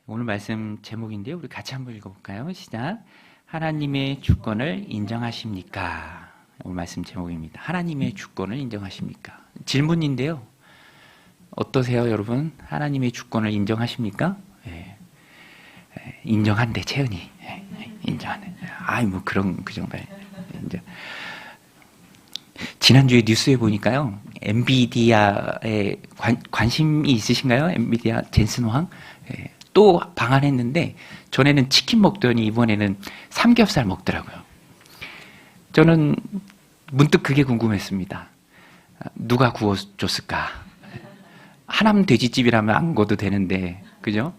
오늘 말씀 제목인데요. 우리 같이 한번 읽어볼까요? 시작. 하나님의 주권을 인정하십니까? 오늘 말씀 제목입니다. 하나님의 주권을 인정하십니까? 질문인데요. 어떠세요, 여러분? 하나님의 주권을 인정하십니까? 예. 인정한대, 채은이. 인정한대. 아이, 뭐 그런, 그 정도에. 인정. 지난주에 뉴스에 보니까요. 엔비디아에 관심이 있으신가요? 엔비디아 젠슨 황? 예. 또 방한했는데 전에는 치킨 먹더니 이번에는 삼겹살 먹더라고요. 저는 문득 그게 궁금했습니다. 누가 구워줬을까? 하남 돼지집이라면 안 구워도 되는데, 그죠?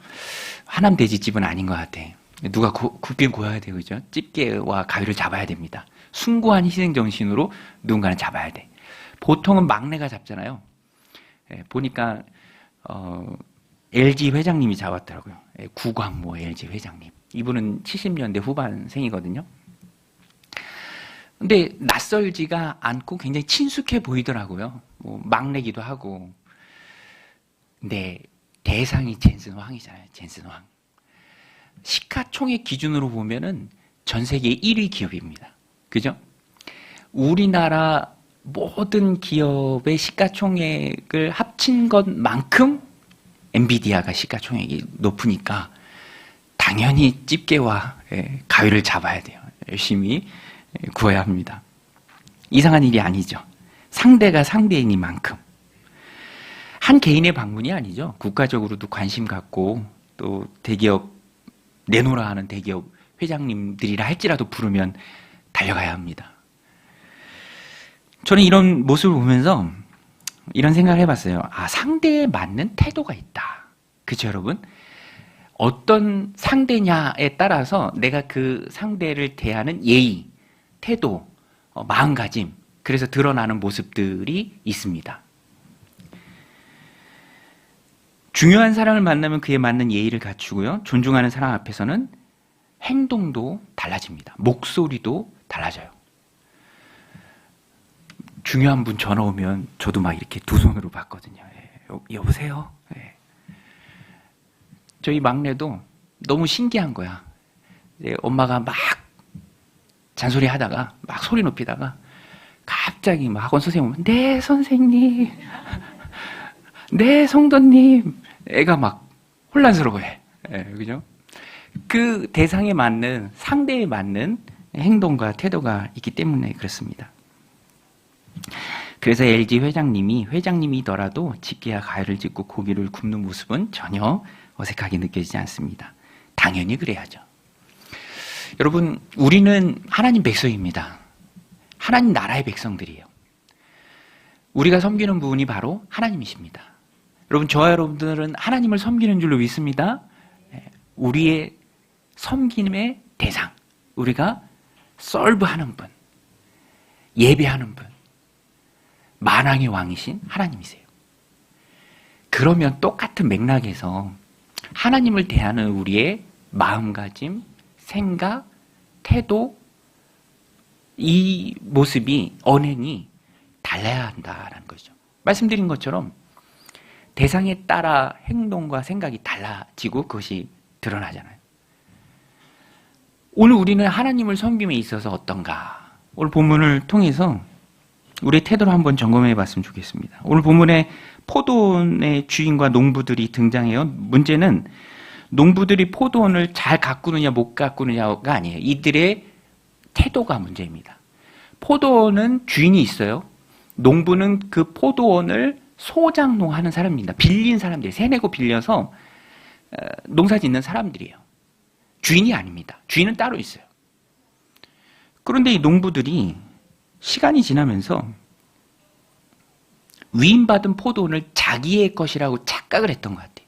하남 돼지집은 아닌 것 같아. 누가 굽긴 구워야 돼요, 그죠? 집게와 가위를 잡아야 됩니다. 숭고한 희생 정신으로 누군가는 잡아야 돼. 보통은 막내가 잡잖아요. 보니까 LG 회장님이 잡았더라고요. 구광모 LG 회장님. 이분은 70년대 후반생이거든요. 근데 낯설지가 않고 굉장히 친숙해 보이더라고요. 뭐 막내기도 하고. 근데 대상이 젠슨 황이잖아요. 젠슨 황. 시가총액 기준으로 보면은 전 세계 1위 기업입니다. 그죠? 우리나라 모든 기업의 시가총액을 합친 것만큼 엔비디아가 시가총액이 높으니까 당연히 집게와 가위를 잡아야 돼요. 열심히 구해야 합니다. 이상한 일이 아니죠. 상대가 상대이니만큼. 한 개인의 방문이 아니죠. 국가적으로도 관심 갖고 또 대기업 내놓으라 하는 대기업 회장님들이라 할지라도 부르면 달려가야 합니다. 저는 이런 모습을 보면서 이런 생각을 해봤어요. 아, 상대에 맞는 태도가 있다. 그렇죠, 여러분? 어떤 상대냐에 따라서 내가 그 상대를 대하는 예의, 태도, 마음가짐, 그래서 드러나는 모습들이 있습니다. 중요한 사람을 만나면 그에 맞는 예의를 갖추고요. 존중하는 사람 앞에서는 행동도 달라집니다. 목소리도 달라져요. 중요한 분 전화 오면 저도 막 이렇게 두 손으로 받거든요. 여보세요? 저희 막내도 너무 신기한 거야. 엄마가 막 잔소리 하다가 막 소리 높이다가 갑자기 막 학원 선생님 오면 네 선생님 네 성도님 애가 막 혼란스러워해. 그죠? 그 대상에 맞는 상대에 맞는 행동과 태도가 있기 때문에 그렇습니다. 그래서 LG 회장님이더라도 집게와 가위를 짚고 고기를 굽는 모습은 전혀 어색하게 느껴지지 않습니다. 당연히 그래야죠. 여러분, 우리는 하나님 백성입니다. 하나님 나라의 백성들이에요. 우리가 섬기는 분이 바로 하나님이십니다. 여러분, 저와 여러분들은 하나님을 섬기는 줄로 믿습니다. 우리의 섬김의 대상, 우리가 설브하는 분, 예배하는 분, 만왕의 왕이신 하나님이세요. 그러면 똑같은 맥락에서 하나님을 대하는 우리의 마음가짐, 생각, 태도, 이 모습이, 언행이 달라야 한다는 거죠. 말씀드린 것처럼 대상에 따라 행동과 생각이 달라지고 그것이 드러나잖아요. 오늘 우리는 하나님을 섬김에 있어서 어떤가? 오늘 본문을 통해서 우리의 태도를 한번 점검해 봤으면 좋겠습니다. 오늘 본문에 포도원의 주인과 농부들이 등장해요. 문제는 농부들이 포도원을 잘 가꾸느냐 못 가꾸느냐가 아니에요. 이들의 태도가 문제입니다. 포도원은 주인이 있어요. 농부는 그 포도원을 소장농하는 사람입니다. 빌린 사람들이 세내고 빌려서 농사 짓는 사람들이에요. 주인이 아닙니다. 주인은 따로 있어요. 그런데 이 농부들이 시간이 지나면서 위임받은 포도원을 자기의 것이라고 착각을 했던 것 같아요.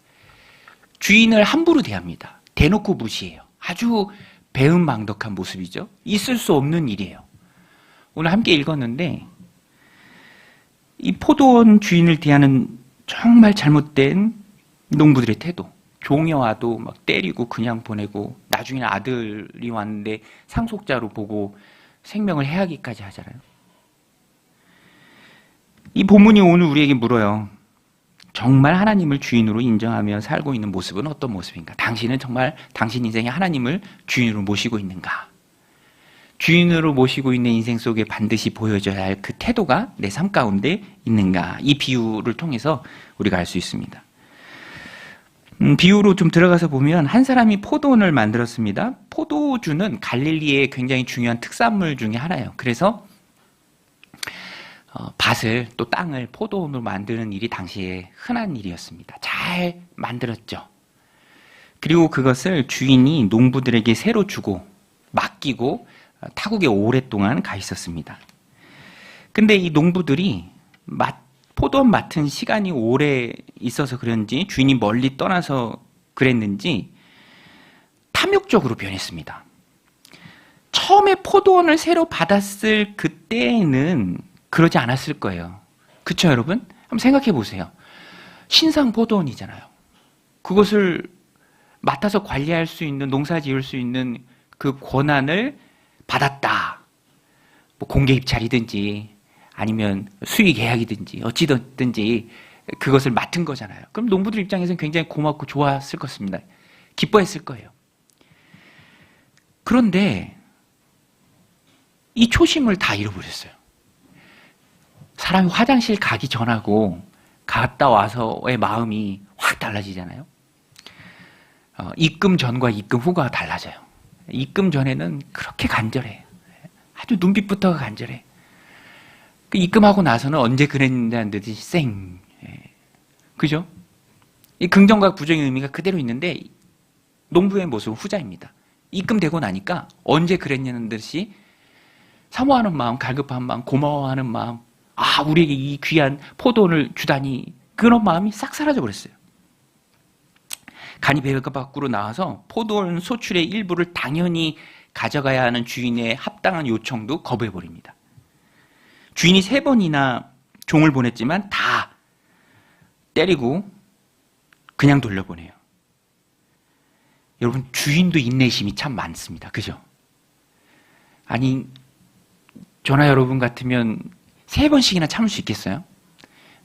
주인을 함부로 대합니다. 대놓고 무시해요. 아주 배은망덕한 모습이죠. 있을 수 없는 일이에요. 오늘 함께 읽었는데 이 포도원 주인을 대하는 정말 잘못된 농부들의 태도. 종이 와도 막 때리고 그냥 보내고 나중에는 아들이 왔는데 상속자로 보고 생명을 해하기까지 하잖아요. 이 본문이 오늘 우리에게 물어요. 정말 하나님을 주인으로 인정하며 살고 있는 모습은 어떤 모습인가? 당신은 정말 당신 인생에 하나님을 주인으로 모시고 있는가? 주인으로 모시고 있는 인생 속에 반드시 보여줘야 할 그 태도가 내 삶 가운데 있는가? 이 비유를 통해서 우리가 알 수 있습니다. 비유로 좀 들어가서 보면 한 사람이 포도원을 만들었습니다. 포도주는 갈릴리의 굉장히 중요한 특산물 중에 하나예요. 그래서 밭을 또 땅을 포도원으로 만드는 일이 당시에 흔한 일이었습니다. 잘 만들었죠. 그리고 그것을 주인이 농부들에게 새로 주고 맡기고 타국에 오랫동안 가 있었습니다. 근데 이 농부들이 포도원 맡은 시간이 오래 있어서 그런지 주인이 멀리 떠나서 그랬는지 탐욕적으로 변했습니다. 처음에 포도원을 새로 받았을 그때는 그러지 않았을 거예요. 그렇죠, 여러분? 한번 생각해 보세요. 신상 포도원이잖아요. 그것을 맡아서 관리할 수 있는, 농사 지을 수 있는 그 권한을 받았다. 뭐 공개 입찰이든지 아니면 수익 계약이든지 어찌든지 그것을 맡은 거잖아요. 그럼 농부들 입장에서는 굉장히 고맙고 좋았을 것입니다. 기뻐했을 거예요. 그런데 이 초심을 다 잃어버렸어요. 사람이 화장실 가기 전하고 갔다 와서의 마음이 확 달라지잖아요. 입금 전과 입금 후가 달라져요. 입금 전에는 그렇게 간절해. 아주 눈빛부터가 간절해. 그 입금하고 나서는 언제 그랬는다는 듯이 쌩. 그죠? 이 긍정과 부정의 의미가 그대로 있는데 농부의 모습은 후자입니다. 입금되고 나니까 언제 그랬냐는 듯이 사모하는 마음, 갈급한 마음, 고마워하는 마음, 아, 우리에게 이 귀한 포도원을 주다니, 그런 마음이 싹 사라져 버렸어요. 간이 배 밖으로 나와서 포도원 소출의 일부를 당연히 가져가야 하는 주인의 합당한 요청도 거부해버립니다. 주인이 3번이나 종을 보냈지만 다 때리고 그냥 돌려보내요. 여러분, 주인도 인내심이 참 많습니다. 그죠? 아니, 저나 여러분 같으면 3번씩이나 참을 수 있겠어요?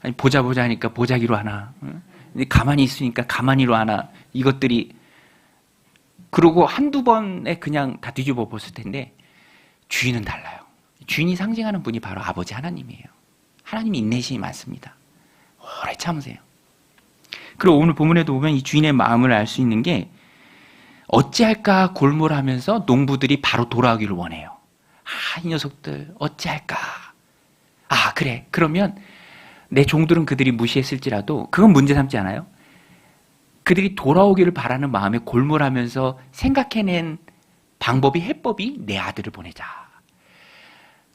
아니, 보자 하니까 보자기로 하나, 가만히 있으니까 가만히로 하나, 이것들이. 그러고 한두 번에 그냥 다 뒤집어 봤을 텐데 주인은 달라요. 주인이 상징하는 분이 바로 아버지 하나님이에요. 하나님이 인내심이 많습니다. 오래 참으세요. 그리고 오늘 본문에도 보면 이 주인의 마음을 알 수 있는 게 어찌할까 골몰하면서 농부들이 바로 돌아오기를 원해요. 아, 이 녀석들 어찌할까. 아, 그래. 그러면 내 종들은 그들이 무시했을지라도 그건 문제 삼지 않아요? 그들이 돌아오기를 바라는 마음에 골몰하면서 생각해낸 방법이, 해법이 내 아들을 보내자.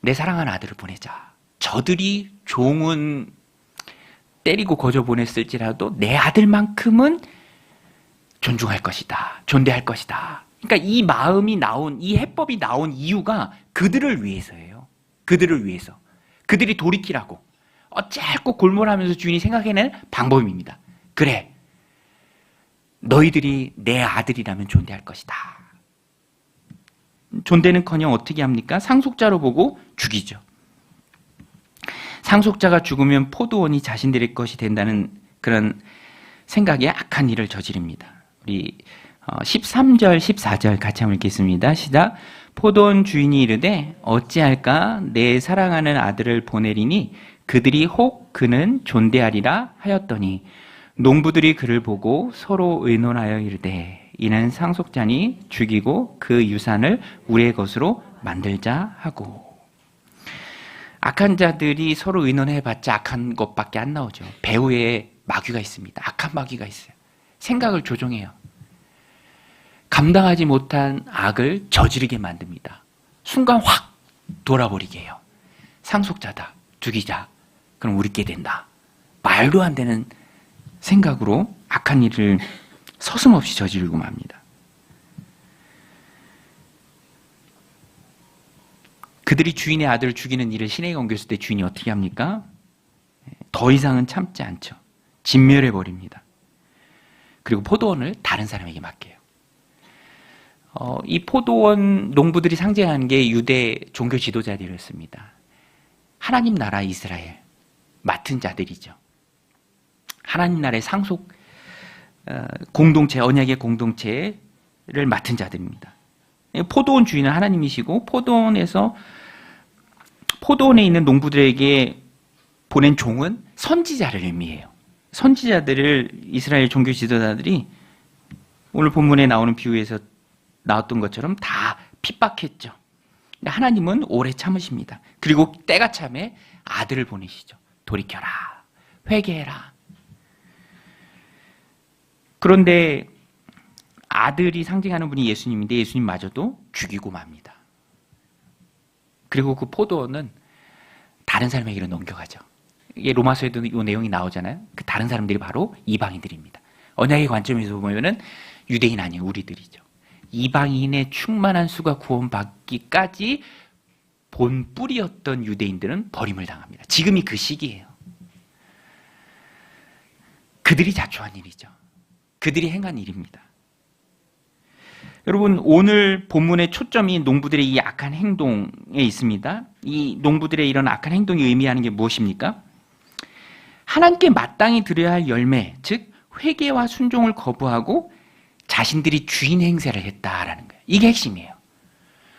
내 사랑하는 아들을 보내자. 저들이 종은 때리고 거저 보냈을지라도 내 아들만큼은 존중할 것이다. 존대할 것이다. 그러니까 이 마음이 나온, 이 해법이 나온 이유가 그들을 위해서예요. 그들을 위해서. 그들이 돌이키라고. 짧고 골몰하면서 주인이 생각해낸 방법입니다. 그래. 너희들이 내 아들이라면 존대할 것이다. 존대는커녕 어떻게 합니까? 상속자로 보고 죽이죠. 상속자가 죽으면 포도원이 자신들의 것이 된다는 그런 생각에 악한 일을 저지릅니다. 우리 13절, 14절 같이 한번 읽겠습니다. 시작. 포도원 주인이 이르되 어찌할까 내 사랑하는 아들을 보내리니 그들이 혹 그는 존대하리라 하였더니 농부들이 그를 보고 서로 의논하여 이르되 이는 상속자니 죽이고 그 유산을 우리의 것으로 만들자 하고. 악한 자들이 서로 의논해봤자 악한 것밖에 안 나오죠. 배후에 마귀가 있습니다. 악한 마귀가 있어요. 생각을 조종해요. 감당하지 못한 악을 저지르게 만듭니다. 순간 확 돌아버리게 해요. 상속자다. 죽이자. 그럼 우리께 된다. 말도 안 되는 생각으로 악한 일을 서슴없이 저지르고 맙니다. 그들이 주인의 아들을 죽이는 일을 신에게 옮겼을 때 주인이 어떻게 합니까? 더 이상은 참지 않죠. 진멸해버립니다. 그리고 포도원을 다른 사람에게 맡겨요. 이 포도원 농부들이 상징하는 게 유대 종교 지도자들이었습니다. 하나님 나라 이스라엘 맡은 자들이죠. 하나님 나라의 상속 공동체, 언약의 공동체를 맡은 자들입니다. 포도원 주인은 하나님이시고 포도원에 있는 농부들에게 보낸 종은 선지자를 의미해요. 선지자들을 이스라엘 종교 지도자들이 오늘 본문에 나오는 비유에서 나왔던 것처럼 다 핍박했죠. 하나님은 오래 참으십니다. 그리고 때가 참에 아들을 보내시죠. 돌이켜라, 회개해라. 그런데 아들이 상징하는 분이 예수님인데 예수님마저도 죽이고 맙니다. 그리고 그 포도원은 다른 사람에게로 넘겨가죠. 이게 로마서에도 이 내용이 나오잖아요. 그 다른 사람들이 바로 이방인들입니다. 언약의 관점에서 보면은 유대인 아니에요, 우리들이죠. 이방인의 충만한 수가 구원받기까지 본 뿌리였던 유대인들은 버림을 당합니다. 지금이 그 시기예요. 그들이 자초한 일이죠. 그들이 행한 일입니다. 여러분, 오늘 본문의 초점이 농부들의 이 악한 행동에 있습니다. 이 농부들의 이런 악한 행동이 의미하는 게 무엇입니까? 하나님께 마땅히 드려야 할 열매, 즉 회개와 순종을 거부하고 자신들이 주인 행세를 했다라는 거예요. 이게 핵심이에요.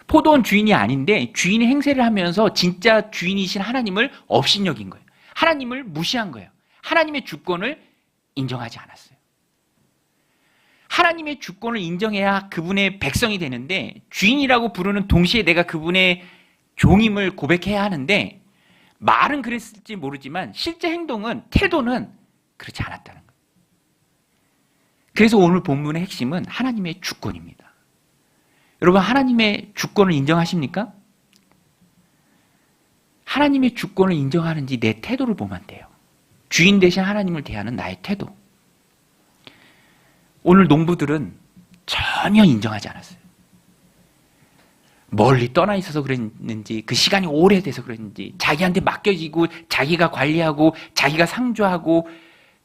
포도원 주인이 아닌데 주인 행세를 하면서 진짜 주인이신 하나님을 업신여긴 거예요. 하나님을 무시한 거예요. 하나님의 주권을 인정하지 않았어요. 하나님의 주권을 인정해야 그분의 백성이 되는데 주인이라고 부르는 동시에 내가 그분의 종임을 고백해야 하는데 말은 그랬을지 모르지만 실제 행동은, 태도는 그렇지 않았다는 거예요. 그래서 오늘 본문의 핵심은 하나님의 주권입니다. 여러분, 하나님의 주권을 인정하십니까? 하나님의 주권을 인정하는지 내 태도를 보면 돼요. 주인 대신 하나님을 대하는 나의 태도. 오늘 농부들은 전혀 인정하지 않았어요. 멀리 떠나 있어서 그랬는지, 그 시간이 오래돼서 그랬는지, 자기한테 맡겨지고 자기가 관리하고 자기가 상주하고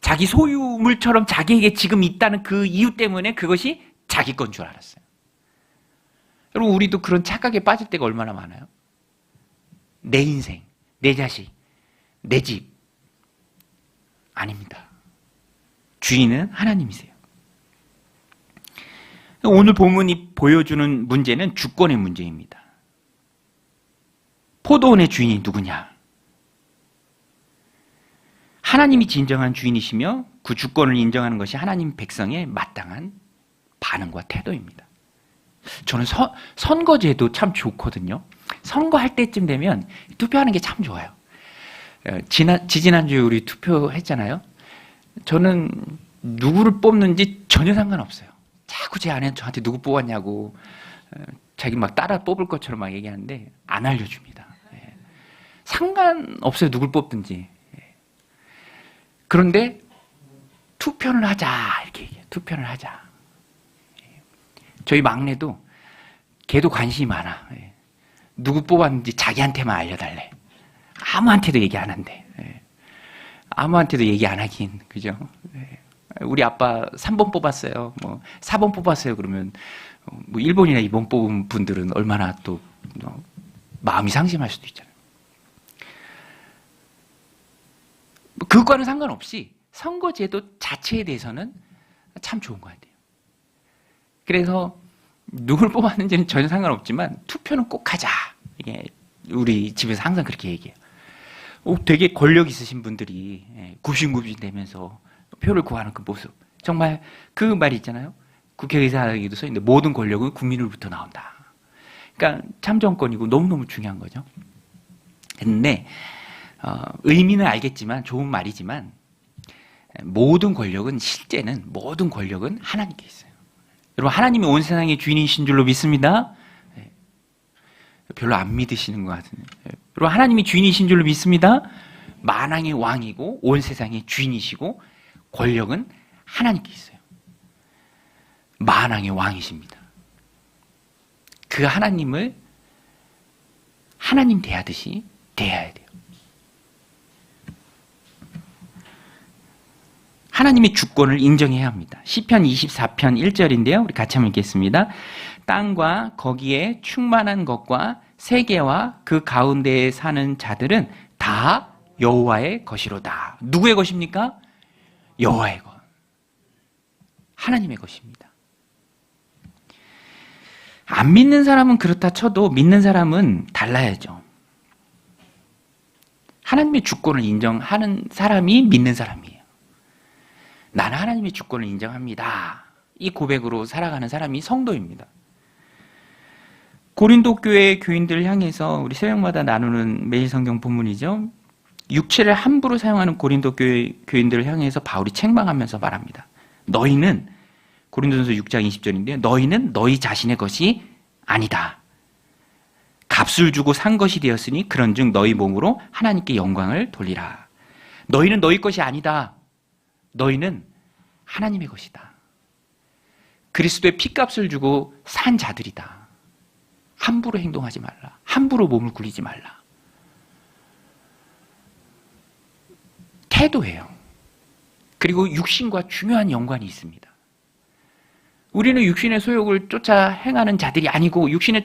자기 소유물처럼 자기에게 지금 있다는 그 이유 때문에 그것이 자기 건 줄 알았어요. 여러분, 우리도 그런 착각에 빠질 때가 얼마나 많아요? 내 인생, 내 자식, 내 집. 아닙니다. 주인은 하나님이세요. 오늘 본문이 보여주는 문제는 주권의 문제입니다. 포도원의 주인이 누구냐? 하나님이 진정한 주인이시며 그 주권을 인정하는 것이 하나님 백성의 마땅한 반응과 태도입니다. 저는 선거제도 참 좋거든요. 선거할 때쯤 되면 투표하는 게 참 좋아요. 지지난주에 우리 투표했잖아요. 저는 누구를 뽑는지 전혀 상관없어요. 자꾸 제 아내는 저한테 누구 뽑았냐고 자기 막 따라 뽑을 것처럼 막 얘기하는데 안 알려줍니다. 상관없어요, 누굴 뽑든지. 그런데 투표를 하자 이렇게 얘기해요. 투표를 하자. 저희 막내도 걔도 관심이 많아. 누구 뽑았는지 자기한테만 알려달래. 아무한테도 얘기 안 한대. 아무한테도 얘기 안 하긴, 그죠? 우리 아빠 3번 뽑았어요. 뭐 4번 뽑았어요. 그러면 뭐 1번이나 2번 뽑은 분들은 얼마나 또 마음이 상심할 수도 있잖아요. 그것과는 상관없이 선거제도 자체에 대해서는 참 좋은 것 같아요. 그래서 누굴 뽑았는지는 전혀 상관없지만 투표는 꼭 하자. 이게 우리 집에서 항상 그렇게 얘기해요. 되게 권력 있으신 분들이 굽신굽신 되면서 표를 구하는 그 모습. 정말 그 말이 있잖아요. 국회의사에게도 써 있는데 모든 권력은 국민으로부터 나온다. 그러니까 참정권이고 너무너무 중요한 거죠. 근데 의미는 알겠지만, 좋은 말이지만 모든 권력은, 실제는 모든 권력은 하나님께 있어요. 여러분, 하나님이 온 세상의 주인이신 줄로 믿습니다. 별로 안 믿으시는 것 같은데. 여러분, 하나님이 주인이신 줄로 믿습니다. 만왕의 왕이고 온 세상의 주인이시고 권력은 하나님께 있어요. 만왕의 왕이십니다. 그 하나님을 하나님 대하듯이 대해야 돼요. 하나님의 주권을 인정해야 합니다. 시편 24편 1절인데요. 우리 같이 한번 읽겠습니다. 땅과 거기에 충만한 것과 세계와 그 가운데에 사는 자들은 다 여호와의 것이로다. 누구의 것입니까? 여호와의 것, 하나님의 것입니다. 안 믿는 사람은 그렇다 쳐도 믿는 사람은 달라야죠. 하나님의 주권을 인정하는 사람이 믿는 사람이에요. 나는 하나님의 주권을 인정합니다. 이 고백으로 살아가는 사람이 성도입니다. 고린도 교회 교인들을 향해서 우리 새벽마다 나누는 매일 성경 본문이죠. 육체를 함부로 사용하는 고린도 교회 교인들을 향해서 바울이 책망하면서 말합니다. 너희는, 고린도전서 6장 20절인데요. 너희는 너희 자신의 것이 아니다. 값을 주고 산 것이 되었으니 그런즉 너희 몸으로 하나님께 영광을 돌리라. 너희는 너희 것이 아니다. 너희는 하나님의 것이다. 그리스도의 피값을 주고 산 자들이다. 함부로 행동하지 말라. 함부로 몸을 굴리지 말라. 태도예요. 그리고 육신과 중요한 연관이 있습니다. 우리는 육신의 소욕을 쫓아 행하는 자들이 아니고 육신의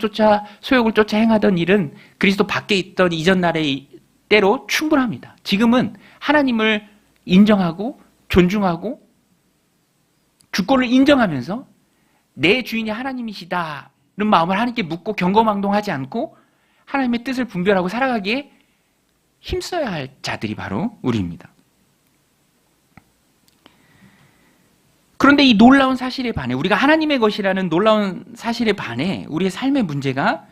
소욕을 쫓아 행하던 일은 그리스도 밖에 있던 이전 날의 때로 충분합니다. 지금은 하나님을 인정하고 존중하고 주권을 인정하면서 내 주인이 하나님이시다는 마음을 하나님께 묻고 경거망동하지 않고 하나님의 뜻을 분별하고 살아가기에 힘써야 할 자들이 바로 우리입니다. 그런데 이 놀라운 사실에 반해, 우리가 하나님의 것이라는 놀라운 사실에 반해 우리의 삶의 문제가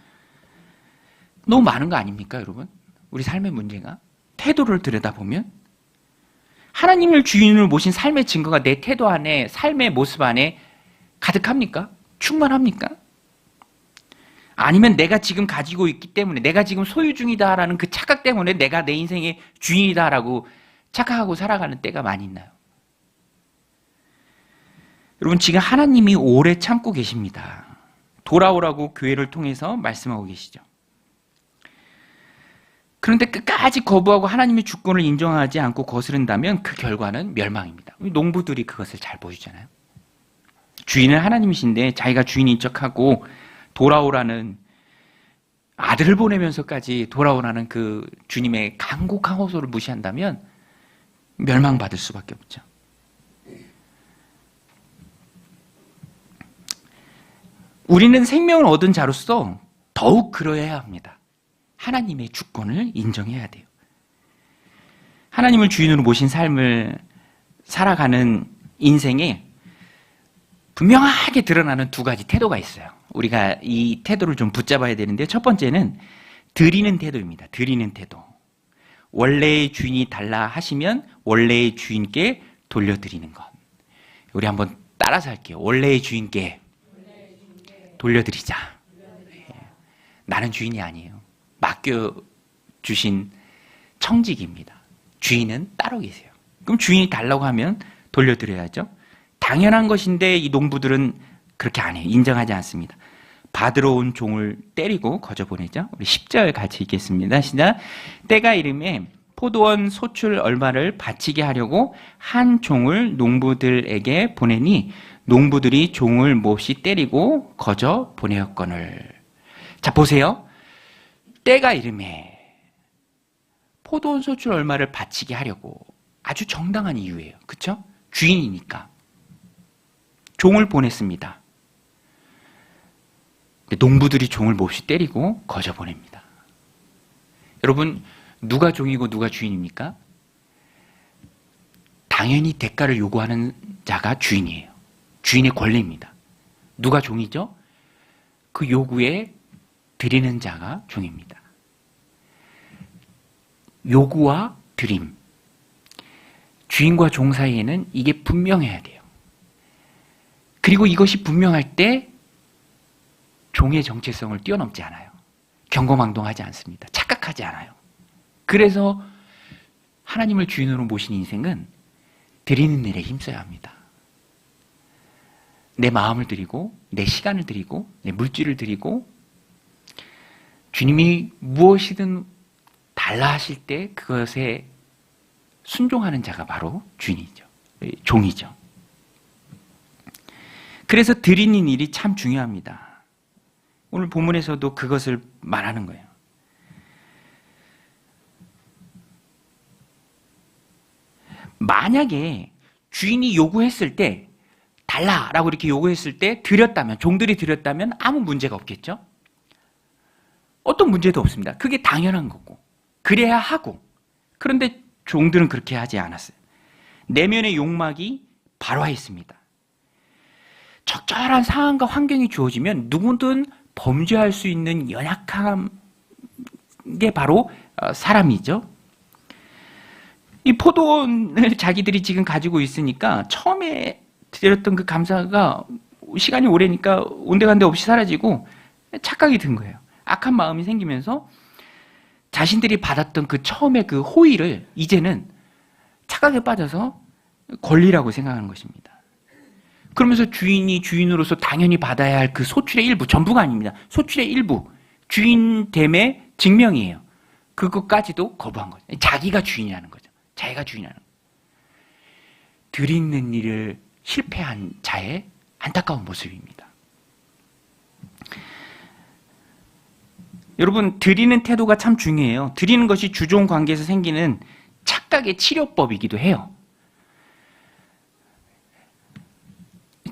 너무 많은 거 아닙니까, 여러분? 우리 삶의 문제가 태도를 들여다보면 하나님을 주인으로 모신 삶의 증거가 내 태도 안에, 삶의 모습 안에 가득합니까? 충만합니까? 아니면 내가 지금 가지고 있기 때문에, 내가 지금 소유 중이다라는 그 착각 때문에 내가 내 인생의 주인이다라고 착각하고 살아가는 때가 많이 있나요? 여러분, 지금 하나님이 오래 참고 계십니다. 돌아오라고 교회를 통해서 말씀하고 계시죠. 그런데 끝까지 거부하고 하나님의 주권을 인정하지 않고 거스른다면 그 결과는 멸망입니다. 농부들이 그것을 잘 보여주잖아요. 주인은 하나님이신데 자기가 주인인 척하고 돌아오라는, 아들을 보내면서까지 돌아오라는 그 주님의 간곡한 호소를 무시한다면 멸망받을 수밖에 없죠. 우리는 생명을 얻은 자로서 더욱 그러해야 합니다. 하나님의 주권을 인정해야 돼요. 하나님을 주인으로 모신 삶을 살아가는 인생에 분명하게 드러나는 두 가지 태도가 있어요. 우리가 이 태도를 좀 붙잡아야 되는데, 첫 번째는 드리는 태도입니다. 드리는 태도. 원래의 주인이 달라 하시면 원래의 주인께 돌려드리는 것. 우리 한번 따라서 할게요. 원래의 주인께 돌려드리자. 나는 주인이 아니에요. 맡겨주신 청직입니다. 주인은 따로 계세요. 그럼 주인이 달라고 하면 돌려드려야죠. 당연한 것인데 이 농부들은 그렇게 안 해요. 인정하지 않습니다. 받으러 온 종을 때리고 거저 보내죠. 우리 10절 같이 읽겠습니다. 시작. 때가 이름에 포도원 소출 얼마를 바치게 하려고 한 종을 농부들에게 보내니 농부들이 종을 몹시 때리고 거저 보내었거늘. 자, 보세요. 때가 이름에 포도원 소출 얼마를 바치게 하려고, 아주 정당한 이유예요. 그렇죠? 주인이니까. 종을 보냈습니다. 근데 농부들이 종을 몹시 때리고 거저 보냅니다. 여러분, 누가 종이고 누가 주인입니까? 당연히 대가를 요구하는 자가 주인이에요. 주인의 권리입니다. 누가 종이죠? 그 요구에 드리는 자가 종입니다. 요구와 드림, 주인과 종 사이에는 이게 분명해야 돼요. 그리고 이것이 분명할 때 종의 정체성을 뛰어넘지 않아요. 경거망동하지 않습니다. 착각하지 않아요. 그래서 하나님을 주인으로 모신 인생은 드리는 일에 힘써야 합니다. 내 마음을 드리고, 내 시간을 드리고, 내 물질을 드리고, 주님이 무엇이든 달라 하실 때 그것에 순종하는 자가 바로 주인이죠. 종이죠. 그래서 드리는 일이 참 중요합니다. 오늘 본문에서도 그것을 말하는 거예요. 만약에 주인이 요구했을 때 달라라고 이렇게 요구했을 때 드렸다면, 종들이 드렸다면 아무 문제가 없겠죠? 어떤 문제도 없습니다. 그게 당연한 거고 그래야 하고. 그런데 종들은 그렇게 하지 않았어요. 내면의 욕망이 발화했습니다. 적절한 상황과 환경이 주어지면 누구든 범죄할 수 있는 연약한 게 바로 사람이죠. 이 포도원을 자기들이 지금 가지고 있으니까 처음에 드렸던 그 감사가 시간이 오래니까 온데간데 없이 사라지고 착각이 든 거예요. 악한 마음이 생기면서 자신들이 받았던 그 처음에 그 호의를 이제는 착각에 빠져서 권리라고 생각하는 것입니다. 그러면서 주인이 주인으로서 당연히 받아야 할 그 소출의 일부, 전부가 아닙니다. 소출의 일부, 주인됨의 증명이에요. 그것까지도 거부한 거죠. 자기가 주인이라는 거죠. 자기가 주인이라는 거죠. 드리는 일을 실패한 자의 안타까운 모습입니다. 여러분, 드리는 태도가 참 중요해요. 드리는 것이 주종 관계에서 생기는 착각의 치료법이기도 해요.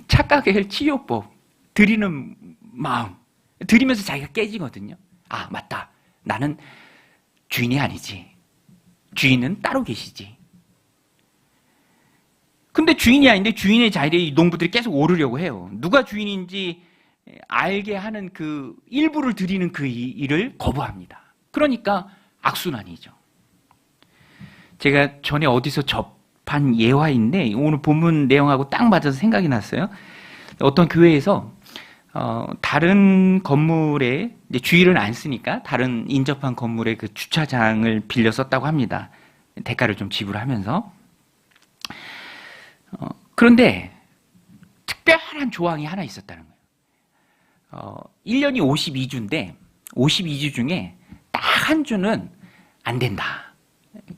착각의 치료법, 드리는 마음, 드리면서 자기가 깨지거든요. 아, 맞다. 나는 주인이 아니지. 주인은 따로 계시지. 근데 주인이 아닌데 주인의 자리에 이 농부들이 계속 오르려고 해요. 누가 주인인지 알게 하는 그 일부를 드리는 그 일을 거부합니다. 그러니까 악순환이죠. 제가 전에 어디서 접한 예화인데 오늘 본문 내용하고 딱 맞아서 생각이 났어요. 어떤 교회에서 다른 건물에 이제 주일은 안 쓰니까 다른 인접한 건물에 그 주차장을 빌려 썼다고 합니다. 대가를 좀 지불하면서. 그런데 특별한 조항이 하나 있었다는 거예요. 1년이 52주인데 52주 중에 딱 한 주는 안 된다.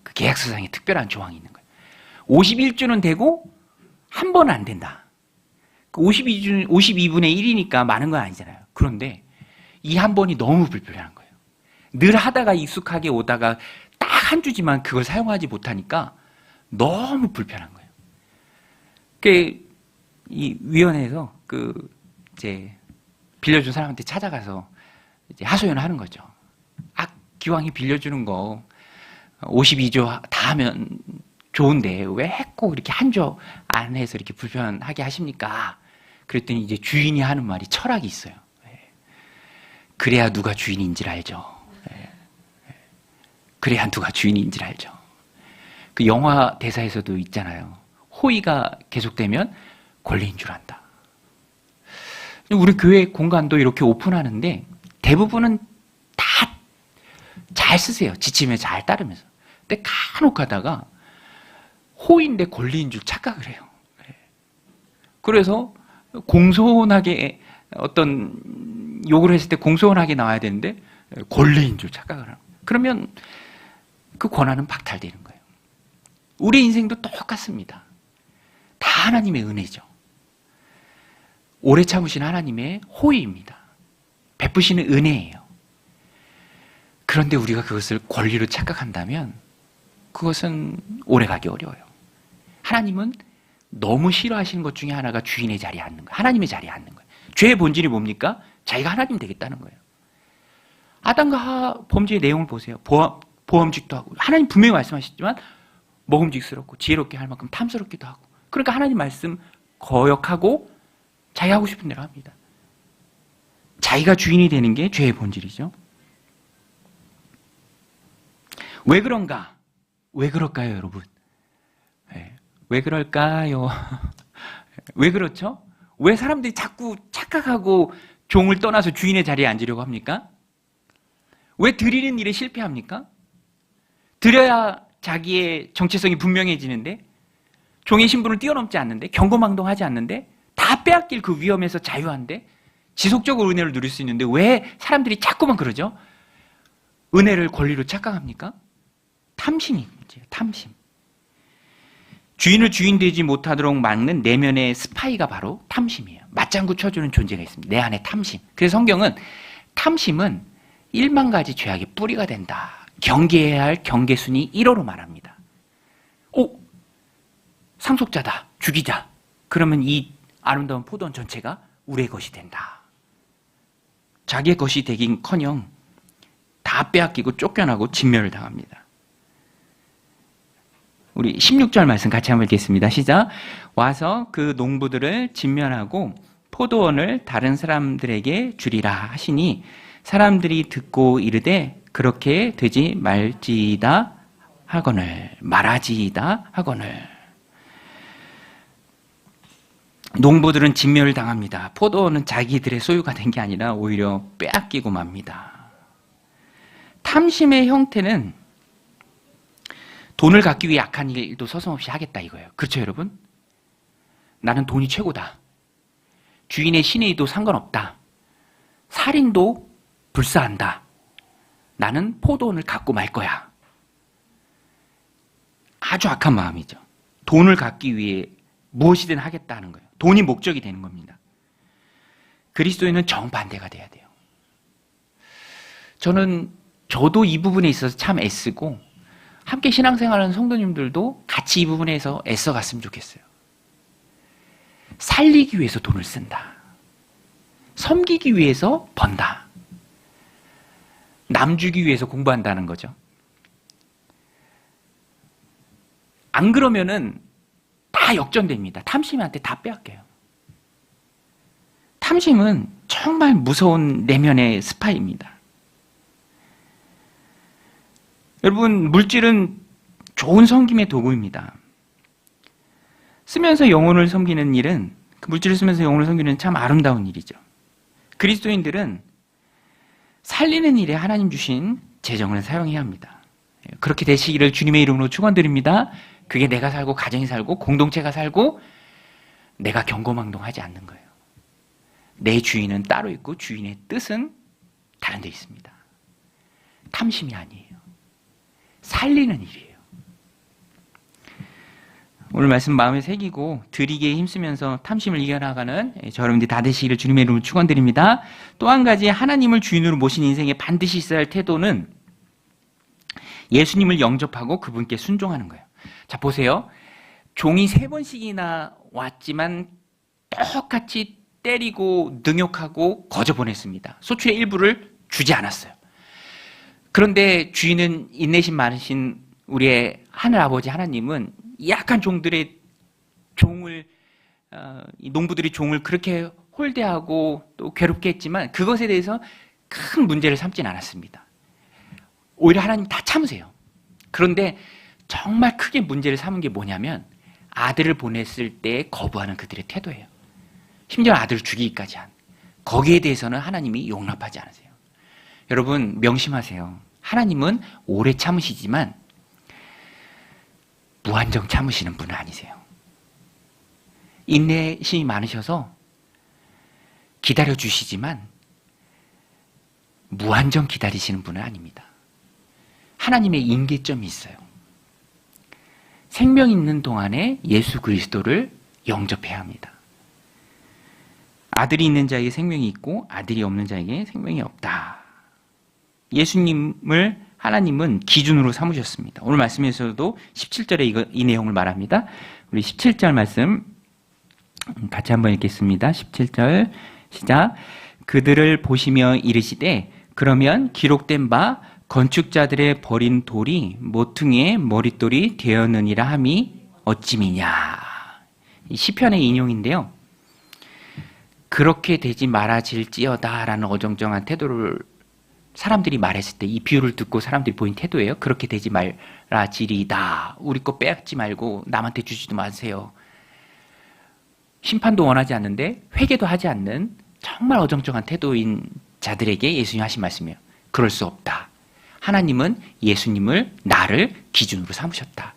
그 계약서상에 특별한 조항이 있는 거예요. 51주는 되고 한 번은 안 된다. 52분의 1이니까 많은 건 아니잖아요. 그런데 이 한 번이 너무 불편한 거예요. 늘 하다가 익숙하게 오다가 딱 한 주지만 그걸 사용하지 못하니까 너무 불편한 거예요. 이 위원회에서 이제 빌려준 사람한테 찾아가서 이제 하소연을 하는 거죠. 아, 기왕이 빌려주는 거 52조 다 하면 좋은데 왜 꼭 이렇게 한 조 안 해서 이렇게 불편하게 하십니까? 그랬더니 이제 주인이 하는 말이 철학이 있어요. 그래야 누가 주인인지를 알죠. 그래야 누가 주인인지를 알죠. 그 영화 대사에서도 있잖아요. 호의가 계속되면 권리인 줄 안다. 우리 교회 공간도 이렇게 오픈하는데 대부분은 다 잘 쓰세요. 지침에 잘 따르면서. 근데 간혹 하다가 호의인데 권리인 줄 착각을 해요. 그래서 공손하게 어떤 욕을 했을 때 공손하게 나와야 되는데 권리인 줄 착각을 하는 거예요. 그러면 그 권한은 박탈되는 거예요. 우리 인생도 똑같습니다. 다 하나님의 은혜죠. 오래 참으신 하나님의 호의입니다. 베푸시는 은혜예요. 그런데 우리가 그것을 권리로 착각한다면 그것은 오래가기 어려워요. 하나님은 너무 싫어하시는 것 중에 하나가 주인의 자리에 앉는 거예요. 하나님의 자리에 앉는 거예요. 죄의 본질이 뭡니까? 자기가 하나님 되겠다는 거예요. 아담과 하와 범죄의 내용을 보세요. 보험직도 하고 하나님 분명히 말씀하셨지만 먹음직스럽고 지혜롭게 할 만큼 탐스럽기도 하고 그러니까 하나님 말씀 거역하고 자기 하고 싶은 대로 합니다. 자기가 주인이 되는 게 죄의 본질이죠. 왜 그런가? 왜 그럴까요, 여러분? 왜 그럴까요? 왜 그렇죠? 왜 사람들이 자꾸 착각하고 종을 떠나서 주인의 자리에 앉으려고 합니까? 왜 드리는 일에 실패합니까? 드려야 자기의 정체성이 분명해지는데 종의 신분을 뛰어넘지 않는데 경거망동하지 않는데 다 빼앗길 그 위험에서 자유한데 지속적으로 은혜를 누릴 수 있는데 왜 사람들이 자꾸만 그러죠? 은혜를 권리로 착각합니까? 탐심이 문제예요. 탐심. 주인을 주인 되지 못하도록 막는 내면의 스파이가 바로 탐심이에요. 맞장구 쳐주는 존재가 있습니다. 내 안에 탐심. 그래서 성경은 탐심은 1만 가지 죄악의 뿌리가 된다. 경계해야 할 경계순위 1호로 말합니다. 상속자다. 죽이자. 그러면 이 아름다운 포도원 전체가 우리의 것이 된다. 자기의 것이 되긴커녕 다 빼앗기고 쫓겨나고 진멸을 당합니다. 우리 16절 말씀 같이 한번 읽겠습니다. 시작. 와서 그 농부들을 진멸하고 포도원을 다른 사람들에게 주리라 하시니 사람들이 듣고 이르되 그렇게 되지 말지이다 하거늘 말하지이다 하거늘. 농부들은 진멸을 당합니다. 포도원은 자기들의 소유가 된 게 아니라 오히려 빼앗기고 맙니다. 탐심의 형태는 돈을 갖기 위해 악한 일도 서슴없이 하겠다 이거예요. 그렇죠, 여러분? 나는 돈이 최고다. 주인의 신의도 상관없다. 살인도 불사한다. 나는 포도원을 갖고 말 거야. 아주 악한 마음이죠. 돈을 갖기 위해 무엇이든 하겠다는 거예요. 돈이 목적이 되는 겁니다. 그리스도인은 정반대가 돼야 돼요. 저도 이 부분에 있어서 참 애쓰고 함께 신앙생활하는 성도님들도 같이 이 부분에서 애써갔으면 좋겠어요. 살리기 위해서 돈을 쓴다. 섬기기 위해서 번다. 남 주기 위해서 공부한다는 거죠. 안 그러면은 다 역전됩니다. 탐심한테 다 빼앗겨요. 탐심은 정말 무서운 내면의 스파이입니다. 여러분, 물질은 좋은 섬김의 도구입니다. 쓰면서 영혼을 섬기는 일은, 그 물질을 쓰면서 영혼을 섬기는 일은 참 아름다운 일이죠. 그리스도인들은 살리는 일에 하나님 주신 재정을 사용해야 합니다. 그렇게 되시기를 주님의 이름으로 축원드립니다. 그게 내가 살고 가정이 살고 공동체가 살고 내가 경거망동하지 않는 거예요. 내 주인은 따로 있고 주인의 뜻은 다른 데 있습니다. 탐심이 아니에요. 살리는 일이에요. 오늘 말씀 마음에 새기고 드리기에 힘쓰면서 탐심을 이겨나가는 저 여러분들이 다 되시기를 주님의 이름으로 축원드립니다. 또 한 가지 하나님을 주인으로 모신 인생에 반드시 있어야 할 태도는 예수님을 영접하고 그분께 순종하는 거예요. 자, 보세요. 종이 3번씩이나 왔지만 똑같이 때리고 능욕하고 거저 보냈습니다. 소출의 일부를 주지 않았어요. 그런데 주인은 인내심 많으신 우리의 하늘 아버지 하나님은 약한 종들의 농부들이 종을 그렇게 홀대하고 또 괴롭게 했지만 그것에 대해서 큰 문제를 삼진 않았습니다. 오히려 하나님 다 참으세요. 그런데 정말 크게 문제를 삼은 게 뭐냐면 아들을 보냈을 때 거부하는 그들의 태도예요. 심지어 아들을 죽이기까지 한. 거기에 대해서는 하나님이 용납하지 않으세요. 여러분 명심하세요. 하나님은 오래 참으시지만 무한정 참으시는 분은 아니세요. 인내심이 많으셔서 기다려주시지만 무한정 기다리시는 분은 아닙니다. 하나님의 임계점이 있어요. 생명 있는 동안에 예수 그리스도를 영접해야 합니다. 아들이 있는 자에게 생명이 있고 아들이 없는 자에게 생명이 없다. 예수님을 하나님은 기준으로 삼으셨습니다. 오늘 말씀에서도 17절에 이 내용을 말합니다. 우리 17절 말씀 같이 한번 읽겠습니다. 17절 시작. 그들을 보시며 이르시되 그러면 기록된 바 건축자들의 버린 돌이 모퉁이의 머릿돌이 되었느니라 함이 어찌미냐. 이 시편의 인용인데요. 그렇게 되지 말아질지어다 라는 어정쩡한 태도를 사람들이 말했을 때 이 비유를 듣고 사람들이 보인 태도예요. 그렇게 되지 말아지리다. 우리 거 빼앗지 말고 남한테 주지도 마세요. 심판도 원하지 않는데 회개도 하지 않는 정말 어정쩡한 태도인 자들에게 예수님이 하신 말씀이에요. 그럴 수 없다. 하나님은 예수님을 나를 기준으로 삼으셨다.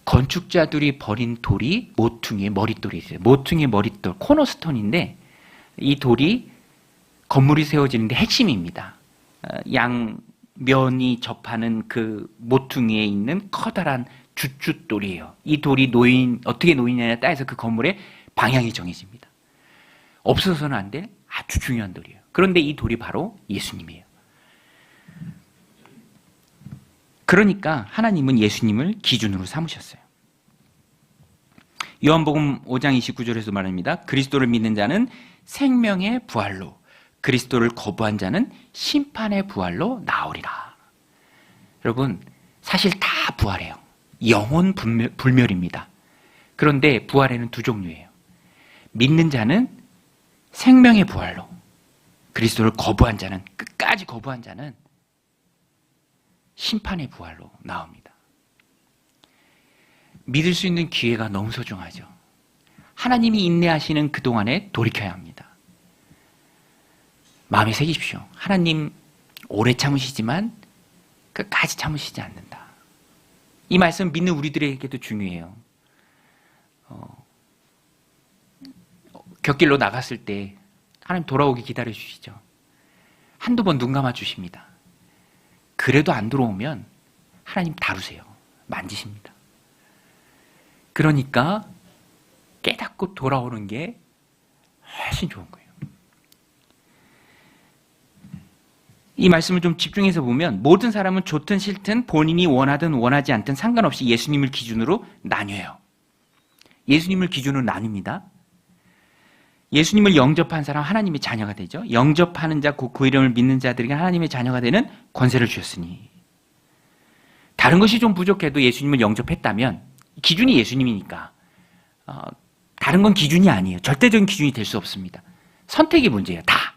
건축자들이 버린 돌이 모퉁이의 머릿돌이 있어요. 모퉁이의 머릿돌, 코너스톤인데 이 돌이 건물이 세워지는데 핵심입니다. 양면이 접하는 그 모퉁이에 있는 커다란 주춧돌이에요. 이 돌이 어떻게 놓이냐에 따라서 그 건물의 방향이 정해집니다. 없어서는 안 될 아주 중요한 돌이에요. 그런데 이 돌이 바로 예수님이에요. 그러니까 하나님은 예수님을 기준으로 삼으셨어요. 요한복음 5장 29절에서 말합니다. 그리스도를 믿는 자는 생명의 부활로, 그리스도를 거부한 자는 심판의 부활로 나오리라. 여러분, 사실 다 부활해요. 영혼 불멸입니다. 그런데 부활에는 두 종류예요. 믿는 자는 생명의 부활로, 그리스도를 거부한 자는, 끝까지 거부한 자는 심판의 부활로 나옵니다. 믿을 수 있는 기회가 너무 소중하죠. 하나님이 인내하시는 그동안에 돌이켜야 합니다. 마음에 새기십시오. 하나님 오래 참으시지만 끝까지 참으시지 않는다. 이 말씀 믿는 우리들에게도 중요해요. 곁길로 나갔을 때 하나님 돌아오기 기다려주시죠. 한두 번 눈 감아주십니다. 그래도 안 들어오면 하나님 다루세요. 만지십니다. 그러니까 깨닫고 돌아오는 게 훨씬 좋은 거예요. 이 말씀을 좀 집중해서 보면 모든 사람은 좋든 싫든 본인이 원하든 원하지 않든 상관없이 예수님을 기준으로 나뉘어요. 예수님을 기준으로 나뉩니다. 예수님을 영접한 사람 하나님의 자녀가 되죠. 영접하는 자, 그 이름을 믿는 자들에게 하나님의 자녀가 되는 권세를 주셨으니. 다른 것이 좀 부족해도 예수님을 영접했다면 기준이 예수님이니까 다른 건 기준이 아니에요. 절대적인 기준이 될 수 없습니다. 선택의 문제예요. 다.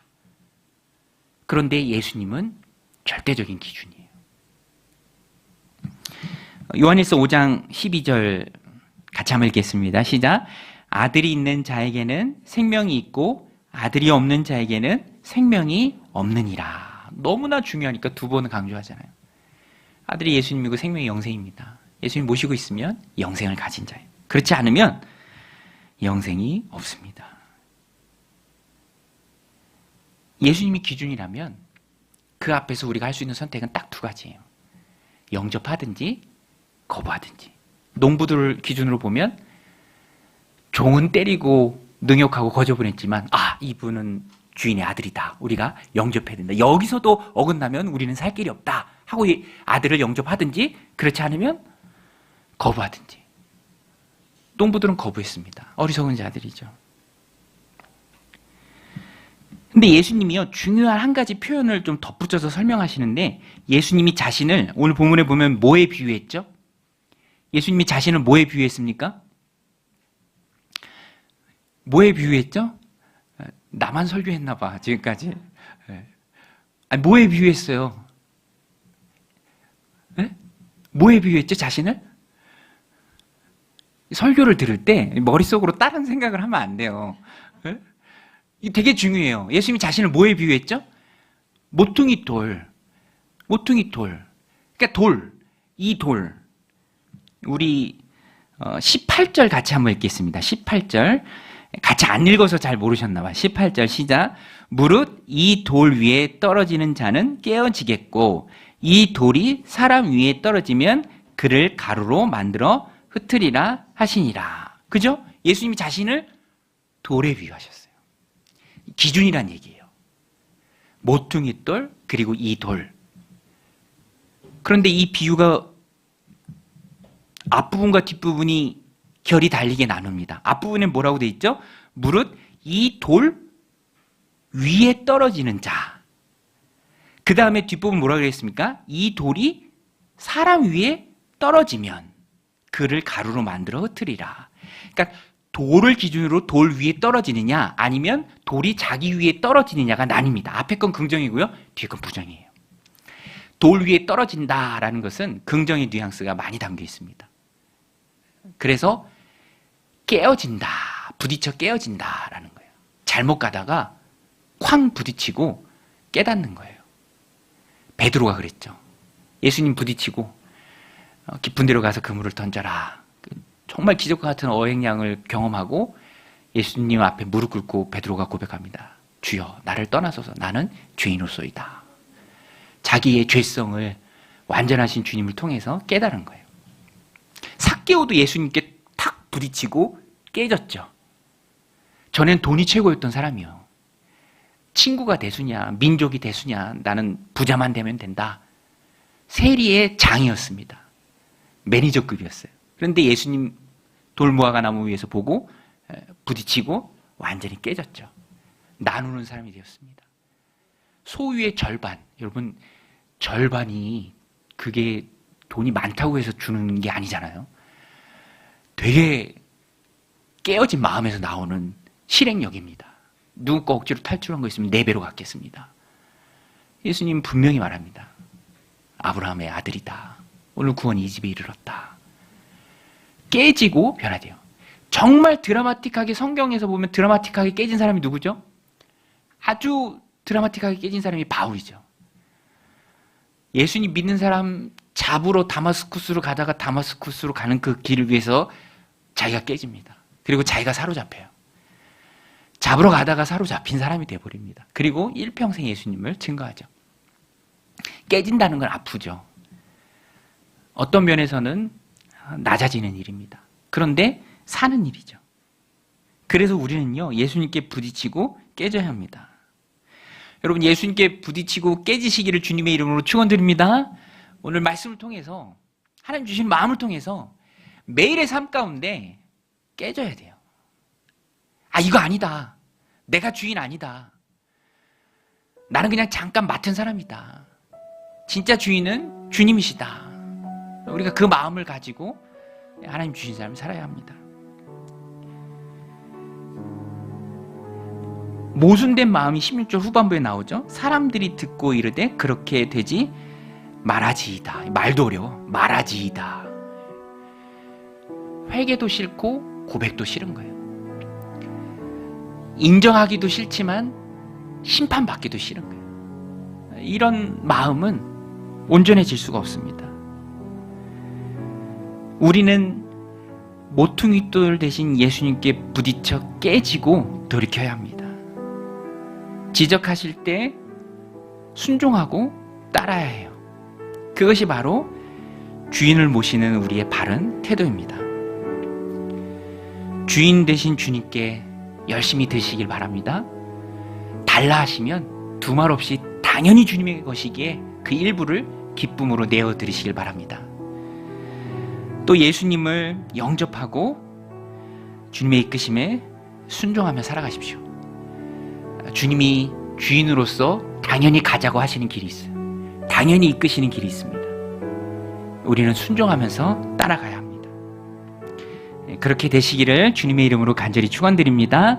그런데 예수님은 절대적인 기준이에요. 요한일서 5장 12절 같이 한번 읽겠습니다. 시작. 아들이 있는 자에게는 생명이 있고 아들이 없는 자에게는 생명이 없느니라. 너무나 중요하니까 두 번 강조하잖아요. 아들이 예수님이고 생명이 영생입니다. 예수님 모시고 있으면 영생을 가진 자예요. 그렇지 않으면 영생이 없습니다. 예수님이 기준이라면 그 앞에서 우리가 할 수 있는 선택은 딱 두 가지예요. 영접하든지 거부하든지. 농부들을 기준으로 보면 종은 때리고 능욕하고 거저분했지만 이분은 주인의 아들이다. 우리가 영접해야 된다. 여기서도 어긋나면 우리는 살 길이 없다 하고 이 아들을 영접하든지 그렇지 않으면 거부하든지. 농부들은 거부했습니다. 어리석은 자들이죠. 근데 예수님이요, 중요한 한 가지 표현을 좀 덧붙여서 설명하시는데 예수님이 자신을 오늘 본문에 보면 뭐에 비유했죠? 예수님이 자신을 뭐에 비유했습니까? 뭐에 비유했죠? 나만 설교했나 봐, 지금까지. 뭐에 비유했어요? 뭐에 비유했죠, 자신을? 설교를 들을 때 머릿속으로 다른 생각을 하면 안 돼요. 이게 되게 중요해요. 예수님이 자신을 뭐에 비유했죠? 모퉁이 돌. 모퉁이 돌. 그러니까 돌. 이 돌. 우리 18절 같이 한번 읽겠습니다. 18절. 같이 안 읽어서 잘 모르셨나 봐요. 18절 시작. 무릇 이 돌 위에 떨어지는 자는 깨어지겠고 이 돌이 사람 위에 떨어지면 그를 가루로 만들어 흩으리라 하시니라. 그죠? 예수님이 자신을 돌에 비유하셨어요. 기준이란 얘기예요. 모퉁이 돌 그리고 이 돌. 그런데 이 비유가 앞부분과 뒷부분이 결이 달리게 나눕니다. 앞부분에 뭐라고 돼 있죠? 무릇 이 돌 위에 떨어지는 자. 그 다음에 뒷부분 뭐라고 그랬습니까? 이 돌이 사람 위에 떨어지면 그를 가루로 만들어 흩으리라. 그러니까 돌을 기준으로 돌 위에 떨어지느냐 아니면 돌이 자기 위에 떨어지느냐가 나뉩니다. 앞에 건 긍정이고요. 뒤에 건 부정이에요. 돌 위에 떨어진다라는 것은 긍정의 뉘앙스가 많이 담겨 있습니다. 그래서 깨어진다, 부딪혀 깨어진다라는 거예요. 잘못 가다가 쾅 부딪히고 깨닫는 거예요. 베드로가 그랬죠. 예수님 부딪히고 깊은 데로 가서 그물을 던져라. 정말 기적과 같은 어획량을 경험하고 예수님 앞에 무릎 꿇고 베드로가 고백합니다. 주여, 나를 떠나소서. 나는 죄인으로소이다. 자기의 죄성을 완전하신 주님을 통해서 깨달은 거예요. 삭개오도 예수님께 탁 부딪히고 깨졌죠. 전엔 돈이 최고였던 사람이요. 친구가 대수냐, 민족이 대수냐, 나는 부자만 되면 된다. 세리의 장이었습니다. 매니저급이었어요. 그런데 예수님 돌무화과 나무 위에서 보고 부딪히고 완전히 깨졌죠. 나누는 사람이 되었습니다. 소유의 절반, 여러분 절반이 그게 돈이 많다고 해서 주는 게 아니잖아요. 되게 깨어진 마음에서 나오는 실행력입니다. 누구 거 억지로 탈출한 거 있으면 4배로 갚겠습니다. 예수님 분명히 말합니다. 아브라함의 아들이다. 오늘 구원이 이 집에 이르렀다. 깨지고 변화돼요. 정말 드라마틱하게 성경에서 보면 드라마틱하게 깨진 사람이 누구죠? 아주 드라마틱하게 깨진 사람이 바울이죠. 예수님 믿는 사람 잡으러 다마스쿠스로 가다가 다마스쿠스로 가는 그 길을 위해서 자기가 깨집니다. 그리고 자기가 사로잡혀요. 잡으러 가다가 사로잡힌 사람이 되어버립니다. 그리고 일평생 예수님을 증거하죠. 깨진다는 건 아프죠. 어떤 면에서는 낮아지는 일입니다. 그런데 사는 일이죠. 그래서 우리는요, 예수님께 부딪히고 깨져야 합니다. 여러분, 예수님께 부딪히고 깨지시기를 주님의 이름으로 축원드립니다. 오늘 말씀을 통해서, 하나님 주신 마음을 통해서 매일의 삶 가운데 깨져야 돼요. 아, 이거 아니다. 내가 주인 아니다. 나는 그냥 잠깐 맡은 사람이다. 진짜 주인은 주님이시다. 우리가 그 마음을 가지고 하나님 주신 삶을 살아야 합니다. 모순된 마음이 16절 후반부에 나오죠. 사람들이 듣고 이르되 그렇게 되지 말아지이다. 말도 어려워. 말아지이다. 회개도 싫고 고백도 싫은 거예요. 인정하기도 싫지만 심판받기도 싫은 거예요. 이런 마음은 온전해질 수가 없습니다. 우리는 모퉁이돌 대신 예수님께 부딪혀 깨지고 돌이켜야 합니다. 지적하실 때 순종하고 따라야 해요. 그것이 바로 주인을 모시는 우리의 바른 태도입니다. 주인 되신 주님께 열심히 드시길 바랍니다. 달라 하시면 두말 없이 당연히 주님의 것이기에 그 일부를 기쁨으로 내어드리시길 바랍니다. 또 예수님을 영접하고 주님의 이끄심에 순종하며 살아가십시오. 주님이 주인으로서 당연히 가자고 하시는 길이 있어요. 당연히 이끄시는 길이 있습니다. 우리는 순종하면서 따라가야 합니다. 그렇게 되시기를 주님의 이름으로 간절히 축원드립니다.